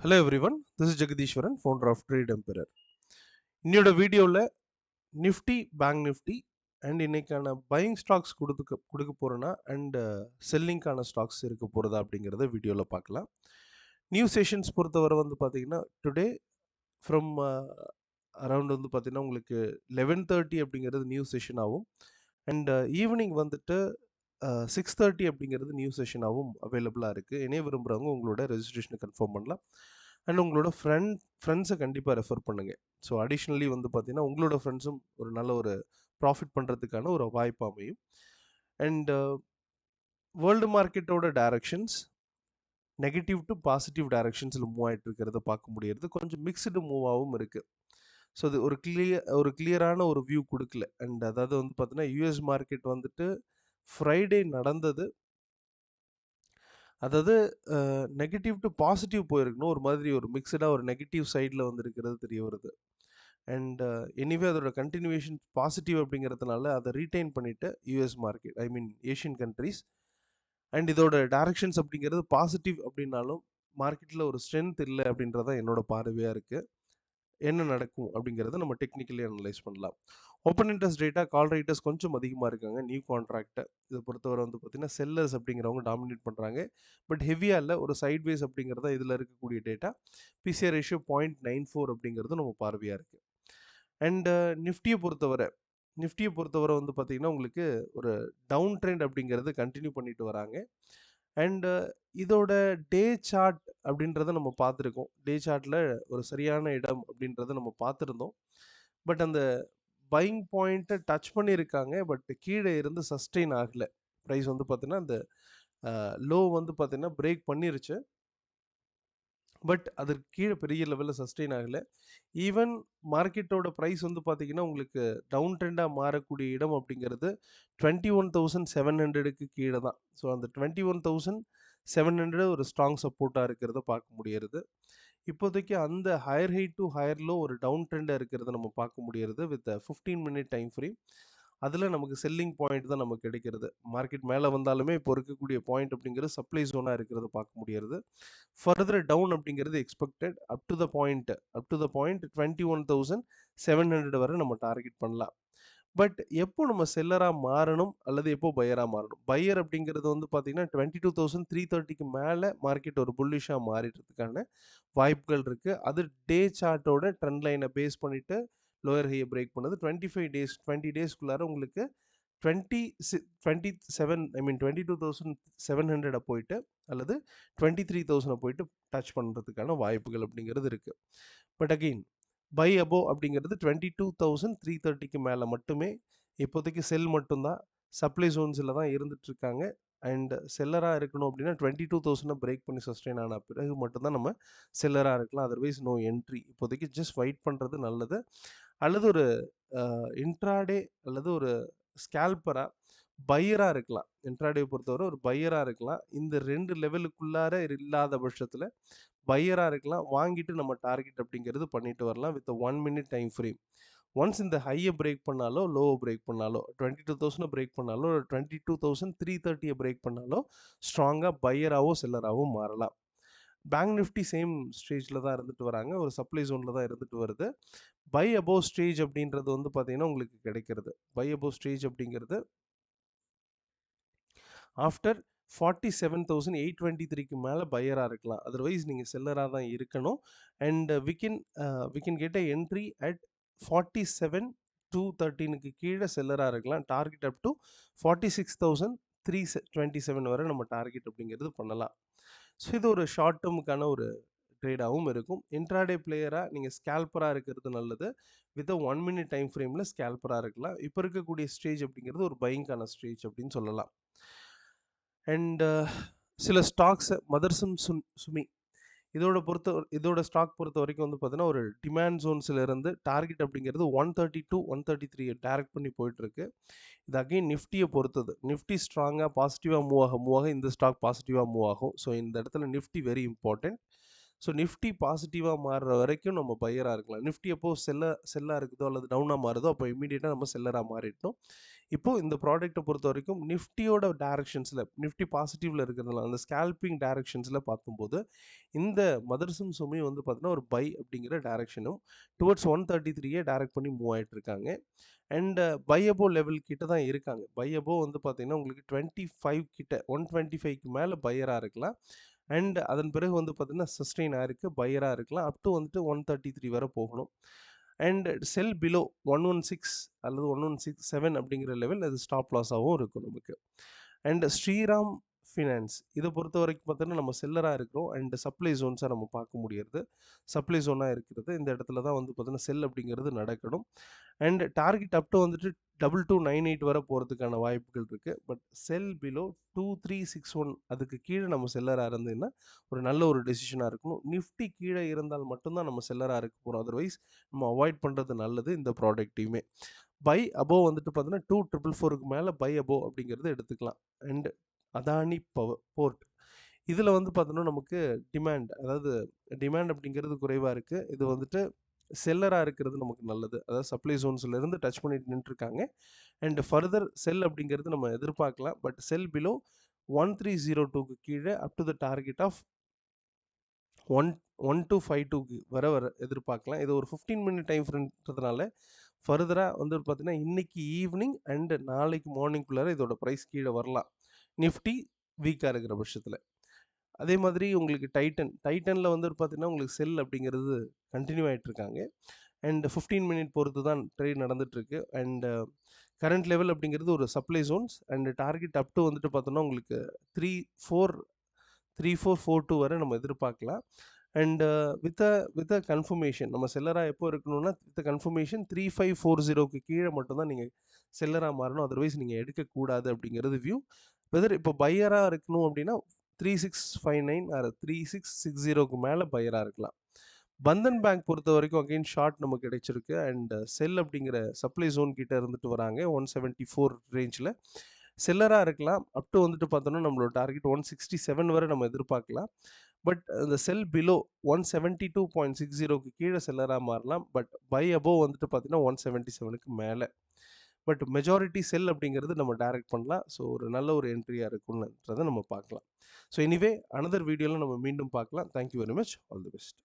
Hello everyone, this is Jagadishwaran, founder of Trade Emperor. இன்னையோட வீடியோவில் Nifty bank Nifty and இன்னைக்கான buying stocks கொடுக்க போகிறேன்னா அண்ட் செல்லிங்கான ஸ்டாக்ஸ் இருக்க போகிறதா அப்படிங்கிறத வீடியோவில் பார்க்கலாம். நியூ செஷன்ஸ் பொறுத்தவரை வந்து பார்த்தீங்கன்னா டுடே ஃப்ரம் அரவுண்ட் வந்து பார்த்தீங்கன்னா உங்களுக்கு 11:30 அப்படிங்கிறது நியூ செஷன் ஆகும் அண்ட் ஈவினிங் வந்துட்டு 6:30 அப்படிங்கிறது நியூ செஷனாகவும் அவைலபிளாக இருக்குது. இணைய விரும்புகிறவங்க உங்களோட ரெஜிஸ்ட்ரேஷனை கன்ஃபார்ம் பண்ணலாம் அண்ட் உங்களோட ஃப்ரெண்ட்ஸை கண்டிப்பாக ரெஃபர் பண்ணுங்கள். ஸோ அடிஷ்னலி வந்து பார்த்தீங்கன்னா உங்களோட ஃப்ரெண்ட்ஸும் ஒரு நல்ல ஒரு ப்ராஃபிட் பண்ணுறதுக்கான ஒரு வாய்ப்பு அமையும். அண்ட் வேர்ல்டு மார்க்கெட்டோட டைரக்ஷன்ஸ் நெகட்டிவ் டு பாசிட்டிவ் டைரக்ஷன்ஸில் மூவ் ஆகிட்டு இருக்கிறத பார்க்க முடியறது. கொஞ்சம் மிக்சடு மூவாகவும் இருக்குது. ஸோ அது ஒரு கிளியரான ஒரு வியூ கொடுக்கல. அண்ட் அதாவது வந்து பார்த்தீங்கன்னா யூஎஸ் மார்க்கெட் வந்துட்டு ஃப்ரைடே நடந்தது, அதாவது நெகட்டிவ் டு பாசிட்டிவ் போயிருக்கணும், ஒரு மாதிரி ஒரு மிக்சடாக ஒரு நெகட்டிவ் சைடில் வந்து இருக்கிறது தெரிய வருது. அண்ட் எனிவே அதோட கண்டினியூவேஷன் பாசிட்டிவ் அப்படிங்கிறதுனால அதை ரீட்டைன் பண்ணிவிட்டு US market, I mean Asian countries. And இதோட டைரக்ஷன்ஸ் அப்படிங்கிறது பாசிட்டிவ் அப்படின்னாலும் மார்க்கெட்டில் ஒரு ஸ்ட்ரென்த் இல்லை அப்படின்றதான் என்னோட பார்வையாக இருக்குது. என்ன நடக்கும் அப்படிங்கிறத நம்ம டெக்னிக்கலி அனலைஸ் பண்ணலாம். ஓப்பன் இன்ட்ரெஸ்ட் ரேட்டா கால் ரைட்டர்ஸ் கொஞ்சம் அதிகமாக இருக்காங்க. நியூ கான்ட்ராக்டை இதை பொறுத்தவரை வந்து பார்த்தீங்கன்னா செல்லர்ஸ் அப்படிங்கிறவங்க டாமினேட் பண்ணுறாங்க. பட் ஹெவியாக இல்லை, ஒரு சைட்வேஸ் அப்படிங்கிறத இதில் இருக்கக்கூடிய டேட்டா. பிசிஆர் ரேஷியோ 0.94 அப்படிங்கிறது நம்ம பார்வையாக இருக்குது. அண்டு நிஃப்டியை பொறுத்தவரை வந்து பார்த்தீங்கன்னா உங்களுக்கு ஒரு டவுன் ட்ரெண்ட் அப்படிங்கிறது கண்டினியூ பண்ணிட்டு வராங்க. அண்டு இதோட டே சார்ட் அப்படின்றத நம்ம பார்த்துருக்கோம். டே சார்ட்டில் ஒரு சரியான இடம் அப்படின்றத நம்ம பார்த்துருந்தோம். பட் அந்த பையிங் பாயிண்ட்டை டச் பண்ணியிருக்காங்க, பட் கீழே இருந்து சஸ்டெயின் ஆகலை. ப்ரைஸ் வந்து பார்த்தீங்கன்னா அந்த லோ வந்து பார்த்தீங்கன்னா பிரேக் பண்ணிருச்சு, பட் அதற்கு கீழே பெரிய லெவலில் சஸ்டெயின் ஆகலை. ஈவன் மார்க்கெட்டோட ப்ரைஸ் வந்து பார்த்தீங்கன்னா உங்களுக்கு டவுன் ட்ரெண்டாக மாறக்கூடிய இடம் அப்படிங்கிறது 21,700க்கு கீழே தான். ஸோ அந்த 21,700 ஒரு ஸ்ட்ராங் சப்போர்ட்டாக இருக்கிறத பார்க்க முடியறது. இப்போதைக்கு அந்த higher high to higher low ஒரு டவுன் ட்ரெண்டாக இருக்கிறத நம்ம பார்க்க முடியறது வித் 15 மினிட் டைம் ஃப்ரேம். அதில் நமக்கு செல்லிங் பாயிண்ட் தான் நமக்கு கிடைக்கிறது. மார்க்கெட் மேலே வந்தாலுமே இப்போ இருக்கக்கூடிய பாயிண்ட் அப்படிங்கிறது சப்ளை ஜோனாக இருக்கிறத பார்க்க முடியறது. ஃபர்தர் டவுன் அப்படிங்கிறது expected up to the point 21,700 வரை நம்ம டார்கெட் பண்ணலாம். பட் எப்போ நம்ம செல்லராக மாறணும் அல்லது எப்போ பையராக மாறணும்? பையர் அப்படிங்கிறது வந்து பார்த்தீங்கன்னா 22,330க்கு மேலே மார்க்கெட் ஒரு புல்லிஷாக மாறிடுறதுக்கான வாய்ப்புகள் இருக்குது. அது டே சார்ட்டோட ட்ரெண்ட் லைனை பேஸ் பண்ணிவிட்டு லோயர் ஹையை பிரேக் பண்ணுது. 20 டேஸ்க்குள்ளார உங்களுக்கு 22,700 போயிட்டு அல்லது 23,000 போயிட்டு டச் பண்ணுறதுக்கான வாய்ப்புகள் அப்படிங்கிறது இருக்குது. பட் அகெயின் பை அபோவ் அப்படிங்கிறது 22,330க்கு மேலே மட்டுமே. இப்போதைக்கு செல் மட்டும்தான் சப்ளை ஜோன்ஸில் தான் இருந்துட்டு இருக்காங்க. அண்ட் செல்லராக இருக்கணும் அப்படின்னா 22,000 பிரேக் பண்ணி சஸ்டெயின் ஆன பிறகு மட்டும்தான் நம்ம செல்லராக இருக்கலாம். Otherwise no entry. இப்போதைக்கு ஜஸ்ட் வெயிட் பண்ணுறது நல்லது. அல்லது ஒரு இன்ட்ராடே அல்லது ஒரு ஸ்கேல்பராக பையராக இருக்கலாம். இன்ட்ராடே பொறுத்தவரை ஒரு பையராக இருக்கலாம். இந்த 2 லெவலுக்குள்ளார இல்லாத பட்சத்தில் பையராக இருக்கலாம். வாங்கிட்டு நம்ம டார்கெட் அப்படிங்கிறது பண்ணிட்டு வரலாம் with 1 minute time frame. Once இந்த ஹையை பிரேக் பண்ணாலோ லோவை பிரேக் பண்ணாலோ 22,000 பிரேக் பண்ணாலோ 22,330 பிரேக் பண்ணாலோ ஸ்ட்ராங்காக பையராகவோ செல்லராகவோ மாறலாம். பேங்க் நிஃப்டி சேம் ஸ்டேஜில் தான் இருந்துட்டு வராங்க, ஒரு சப்ளை ஜோனில் தான் இருந்துட்டு வருது. பை அபோவ் ஸ்டேஜ் அப்படின்றது வந்து பார்த்தீங்கன்னா உங்களுக்கு கிடைக்கிறது. பை அபோவ் ஸ்டேஜ் அப்படிங்கிறது ஆஃப்டர் 47,823க்கு மேலே பையராக இருக்கலாம். அதர்வைஸ் நீங்கள் செல்லராக தான் இருக்கணும். And we can get a entry at 47,213க்கு கீழே செல்லராக இருக்கலாம். டார்கெட் அப் டு 46,327 வரை நம்ம டார்கெட் அப்படிங்கிறது பண்ணலாம். ஸோ இது ஒரு ஷார்ட் டேர்முக்கான ஒரு ட்ரேடாகவும் இருக்கும். இன்ட்ராடே பிளேயராக நீங்கள் ஸ்கேல்பராக இருக்கிறது நல்லது. வித் 1 மினிட் டைம் ஃப்ரேமில் ஸ்கேல்பராக இருக்கலாம். இப்போ இருக்கக்கூடிய ஸ்டேஜ் அப்படிங்கிறது ஒரு பையிங்கான ஸ்டேஜ் அப்படின்னு சொல்லலாம். அண்ட் சில ஸ்டாக்ஸ் மதர்சம் சுமி இதோட ஸ்டாக் பொறுத்த வரைக்கும் வந்து பார்த்தீங்கன்னா ஒரு டிமாண்ட் ஜோன்ஸில் இருந்து டார்கெட் அப்படிங்கிறது 132 133 டைரக்ட் பண்ணி போயிட்டுருக்கு. இது அகைன் நிஃப்டியை பொறுத்தது. நிஃப்டி ஸ்ட்ராங்காக பாசிட்டிவாக மூவ் ஆக இந்த ஸ்டாக் பாசிட்டிவாக மூவ் ஆகும். ஸோ இந்த இடத்துல Nifty very important. So Nifty பாசிட்டிவாக மாறுற வரைக்கும் நம்ம பையராக இருக்கலாம். நிஃப்டி எப்போ செல்லாக இருக்குதோ அல்லது டவுனாக மாறுதோ அப்போ இமீடியட்டாக நம்ம செல்லராக மாறிட்டோம். இப்போது இந்த ப்ராடக்ட்டை பொறுத்த வரைக்கும் நிஃப்டியோட டைரக்ஷன்ஸில் நிஃப்டி பாசிட்டிவில் இருக்கிறதுனால அந்த ஸ்கேல்பிங் டைரக்ஷன்ஸில் பார்க்கும்போது இந்த மதர்சன் சுமி வந்து பார்த்தீங்கன்னா ஒரு பை அப்படிங்கிற டைரக்ஷனும் டுவர்ட்ஸ் 133 டைரக்ட் பண்ணி மூவ் ஆகிட்டு இருக்காங்க. அண்ட் பை அபோ லெவல் கிட்ட தான் இருக்காங்க. பை அபோ வந்து பார்த்தீங்கன்னா உங்களுக்கு 25 கிட்ட 125க்கு மேலே பையராக இருக்கலாம். அண்ட் அதன் பிறகு வந்து பார்த்தீங்கன்னா சஸ்டெயின் ஆயிருக்கு, பையராக இருக்கலாம். அப் டு வந்துட்டு 133 வரை போகணும். அண்ட் செல் பிலோ 116 அல்லது 117 அப்படிங்கிற லெவல் அது ஸ்டாப் லாஸாகவும் இருக்கும் நமக்கு. அண்ட் ஸ்ரீராம் ஃபினான்ஸ் இதை பொறுத்த வரைக்கும் பார்த்தோன்னா நம்ம செல்லராக இருக்கிறோம். அண்ட் சப்ளை ஜோன்ஸாக நம்ம பார்க்க முடியாது. சப்ளை ஜோனாக இருக்கிறது இந்த இடத்துல தான் வந்து பார்த்தீங்கன்னா செல் அப்படிங்கிறது நடக்கணும். அண்ட் டார்கெட் அப் டு வந்துட்டு 2298 வரை போகிறதுக்கான வாய்ப்புகள் இருக்குது. பட் செல் பிலோ 2361 அதுக்கு கீழே நம்ம செல்லராக இருந்ததுன்னா ஒரு நல்ல ஒரு டெசிஷனாக இருக்கணும். நிஃப்டி கீழே இருந்தால் மட்டும்தான் நம்ம செல்லராக இருக்க போகிறோம். அதர்வைஸ் நம்ம அவாய்ட் பண்ணுறது நல்லது இந்த ப்ராடக்ட்டையுமே. பை அபோவ் வந்துட்டு பார்த்தீங்கன்னா 2444க்கு மேலே பை அபோவ் அப்படிங்கிறது எடுத்துக்கலாம். அண்ட் அதானி போர்ட் இதில் வந்து பார்த்தோன்னா நமக்கு அதாவது டிமாண்ட் அப்படிங்கிறது குறைவாக இருக்குது. இது வந்துட்டு செல்லராக இருக்கிறது நமக்கு நல்லது. அதாவது சப்ளை ஜோன்ஸ்லேருந்து டச் பண்ணிட்டு நின்றுருக்காங்க. அண்ட் ஃபர்தர் செல் அப்படிங்கிறது நம்ம எதிர்பார்க்கலாம். பட் செல் பிலோ 1302க்கு கீழே up to the target of 1252க்கு வர எதிர்பார்க்கலாம். இது ஒரு 15 மினிட் டைம் ஃப்ரேம்ன்றதுனால ஃபர்தராக வந்து பார்த்தீங்கன்னா இன்னைக்கு ஈவினிங் அண்ட் நாளைக்கு மார்னிங்குள்ளார இதோட ப்ரைஸ் கீழே வரலாம். நிஃப்டி வீக்காக இருக்கிற பட்சத்தில். அதே மாதிரி உங்களுக்கு டைட்டனில் வந்து பார்த்தீங்கன்னா உங்களுக்கு செல் அப்படிங்கிறது கண்டினியூ ஆகிட்டு இருக்காங்க. அண்ட் 15 மினிட் பொறுத்து தான் ட்ரேட் நடந்துகிட்ருக்கு. அண்ட் கரண்ட் லெவல் அப்படிங்கிறது ஒரு supply Jones and target up to வந்துட்டு பார்த்தோன்னா உங்களுக்கு 3442 வரை நம்ம எதிர்பார்க்கலாம். அண்ட் வித் அ கன்ஃபர்மேஷன் நம்ம செல்லராக எப்போ இருக்கணும்னா வித் கன்ஃபர்மேஷன் 3540க்கு கீழே மட்டும்தான் நீங்கள் செல்லராக மாறணும். அதர்வைஸ் நீங்கள் எடுக்கக்கூடாது அப்படிங்கிறது வியூ. வெதர் இப்போ பையராக இருக்கணும் அப்படின்னா 3659 ஆர் 3660க்கு மேலே பையராக இருக்கலாம். பந்தன் பேங்க் பொறுத்த வரைக்கும் அகெயின் ஷார்ட் நமக்கு கிடைச்சிருக்கு. அண்ட் செல் அப்படிங்கிற சப்ளை ஜோன் கிட்ட இருந்துட்டு வராங்க 174 ரேஞ்சில் செல்லராக இருக்கலாம். அப் டு வந்துட்டு பார்த்தோன்னா நம்மளோட டார்கெட் 167 வரை நம்ம எதிர்பார்க்கலாம். பட் இந்த செல் பிலோ 172.60க்கு கீழே செல்லராக மாறலாம். பட் பை அபோவ் வந்துட்டு பார்த்தீங்கன்னா 177க்கு மேலே. பட் மெஜாரிட்டி செல் அப்படிங்கிறது நம்ம டைரக்ட் பண்ணலாம். ஸோ ஒரு நல்ல ஒரு என்ட்ரியாக இருக்குன்றதை நம்ம பார்க்கலாம். ஸோ எனிவே அனதர் வீடியோவில் நம்ம மீண்டும் பார்க்கலாம். Thank you very much. All the best.